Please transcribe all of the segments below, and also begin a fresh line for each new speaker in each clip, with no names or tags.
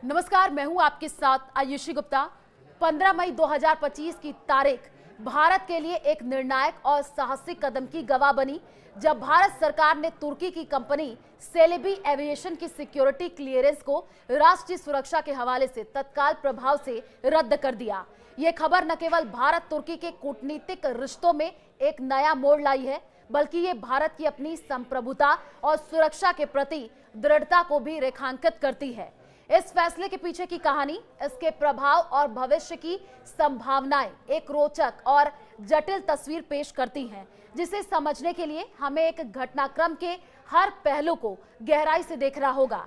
नमस्कार, मैं हूं आपके साथ आयुषी गुप्ता। 15 मई 2025 की तारीख भारत के लिए एक निर्णायक और साहसिक कदम की गवाह बनी, जब भारत सरकार ने तुर्की की कंपनी सेलेबी एविएशन की सिक्योरिटी क्लियरेंस को राष्ट्रीय सुरक्षा के हवाले से तत्काल प्रभाव से रद्द कर दिया। ये खबर न केवल भारत तुर्की के कूटनीतिक रिश्तों में एक नया मोड़ लाई है, बल्कि ये भारत की अपनी संप्रभुता और सुरक्षा के प्रति दृढ़ता को भी रेखांकित करती है। इस फैसले के पीछे की कहानी, इसके प्रभाव और भविष्य की संभावनाएं एक रोचक और जटिल तस्वीर पेश करती हैं, जिसे समझने के लिए हमें एक घटनाक्रम के हर पहलू को गहराई से देखना होगा।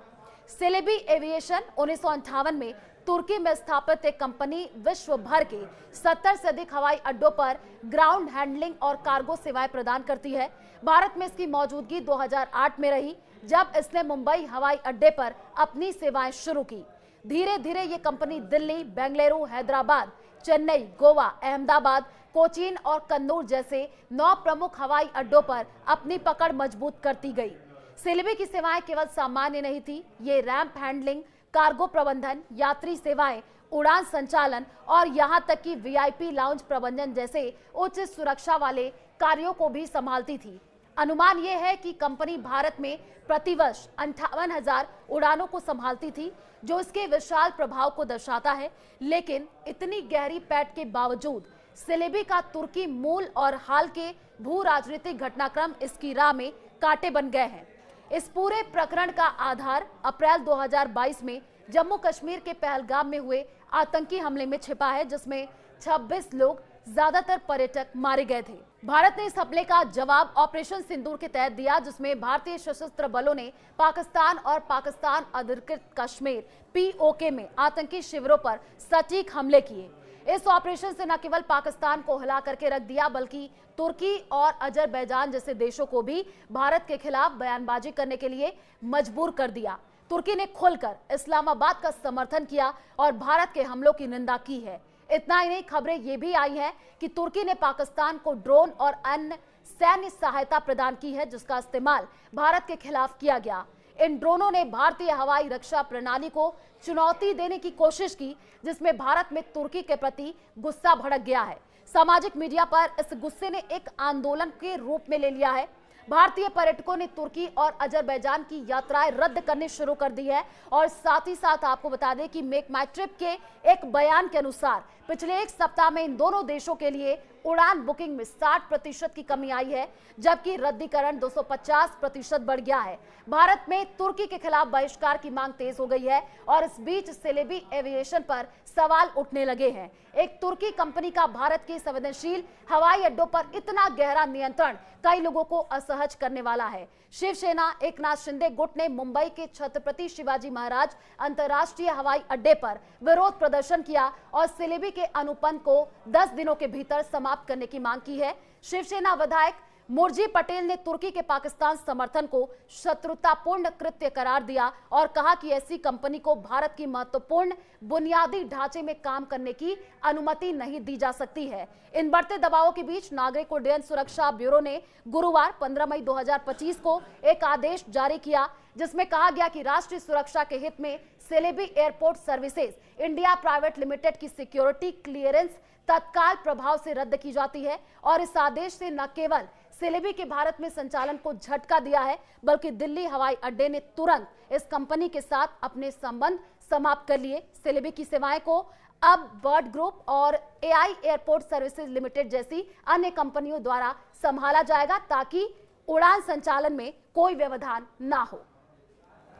सेलेबी एविएशन 1958 में तुर्की में स्थापित एक कंपनी विश्व भर के 70 से अधिक हवाई अड्डों पर ग्राउंड हैंडलिंग और कार्गो सेवाएं प्रदान करती है। भारत में इसकी मौजूदगी 2008 में रही, जब इसने मुंबई हवाई अड्डे पर अपनी सेवाएं शुरू की। धीरे धीरे ये कंपनी दिल्ली, बेंगलुरु, हैदराबाद, चेन्नई, गोवा, अहमदाबाद, कोचीन और कन्नूर जैसे 9 प्रमुख हवाई अड्डों पर अपनी पकड़ मजबूत करती गई। सेलेबी की सेवाएं केवल सामान्य नहीं थी, ये रैंप हैंडलिंग, कार्गो प्रबंधन, यात्री सेवाएं, उड़ान संचालन और यहां तक कि वीआईपी लाउंज प्रबंधन जैसे उच्च सुरक्षा वाले कार्यों को भी संभालती थी। अनुमान यह है कि कंपनी भारत में प्रतिवर्ष 58,000 उड़ानों को संभालती थी, जो इसके विशाल प्रभाव को दर्शाता है। लेकिन इतनी गहरी पैठ के बावजूद सेलेबी का तुर्की मूल और हाल के भू राजनीतिक घटनाक्रम इसकी राह में कांटे बन गए हैं। इस पूरे प्रकरण का आधार अप्रैल 2022 में जम्मू कश्मीर के पहलगाम में हुए आतंकी हमले में छिपा है, जिसमें 26 लोग, ज्यादातर पर्यटक, मारे गए थे। भारत ने इस हमले का जवाब ऑपरेशन सिंदूर के तहत दिया, जिसमें भारतीय सशस्त्र बलों ने पाकिस्तान और पाकिस्तान अधिकृत कश्मीर (पीओके) में आतंकी शिविरों पर सटीक हमले किए। इस ऑपरेशन से न केवल पाकिस्तान को हिला करके रख दिया, बल्कि तुर्की और अजरबैजान जैसे देशों को भी भारत के खिलाफ बयानबाजी करने के लिए मजबूर कर दिया। तुर्की ने खुलकर इस्लामाबाद का समर्थन किया और भारत के हमलों की निंदा की है। इतना ही नहीं, खबरें ये भी आई है कि तुर्की ने पाकिस्तान को ड्रोन और अन्य सैन्य सहायता प्रदान की है, जिसका इस्तेमाल भारत के खिलाफ किया गया। इन ड्रोनों ने भारतीय हवाई रक्षा प्रणाली को चुनौती देने की कोशिश की, जिसमें भारत में तुर्की के प्रति गुस्सा भड़क गया है। सामाजिक मीडिया पर इस गुस्से ने एक आंदोलन के रूप में ले लिया है। भारतीय पर्यटकों ने तुर्की और अजरबैजान की यात्राएं रद्द करनी शुरू कर दी है। और साथ ही साथ आपको बता दें कि मेक माई ट्रिप के एक बयान के अनुसार पिछले एक सप्ताह में इन दोनों देशों के लिए उड़ान बुकिंग में 60% की कमी आई है, जबकि रद्दीकरण 250% बढ़ गया है। भारत में तुर्की के खिलाफ बहिष्कार की मांग तेज हो गई है और इस बीच सेलेबी एविएशन पर सवाल उठने लगे हैं। एक तुर्की कंपनी का भारत के संवेदनशील हवाई अड्डों पर इतना गहरा नियंत्रण कई लोगों को असहज करने वाला है। शिवसेना एकनाथ शिंदे गुट ने मुंबई के छत्रपति शिवाजी महाराज अंतर्राष्ट्रीय हवाई अड्डे पर विरोध प्रदर्शन किया और सेलेबी के अनुबंध को 10 दिनों के भीतर समाप्त करने की मांग की है। शिवसेना विधायक मुरजी पटेल ने तुर्की के पाकिस्तान समर्थन को शत्रुतापूर्ण कृत्य करार दिया और कहा कि ऐसी कंपनी को भारत की महत्वपूर्ण बुनियादी ढांचे में काम करने की अनुमति नहीं दी जा सकती है। इन बढ़ते दबावों के बीच नागरिक उड्डयन सुरक्षा ब्यूरो ने गुरुवार 15 मई 2025 को एक आदेश जारी किया, जिसमें कहा गया कि राष्ट्रीय सुरक्षा के हित में Celebi airport services India private limited की सिक्योरिटी क्लियरेंस तत्काल प्रभाव से रद्द की जाती है। और इस आदेश से न केवल सेलेबी के भारत में संचालन को झटका दिया है, बल्कि दिल्ली हवाई अड्डे ने तुरंत इस कंपनी के साथ अपने संबंध समाप्त कर लिए। सेलेबी की सेवाएं को अब बर्ड ग्रुप और एआई एयरपोर्ट सर्विसेज लिमिटेड जैसी अन्य कंपनियों द्वारा संभाला जाएगा, ताकि उड़ान संचालन में कोई व्यवधान ना हो।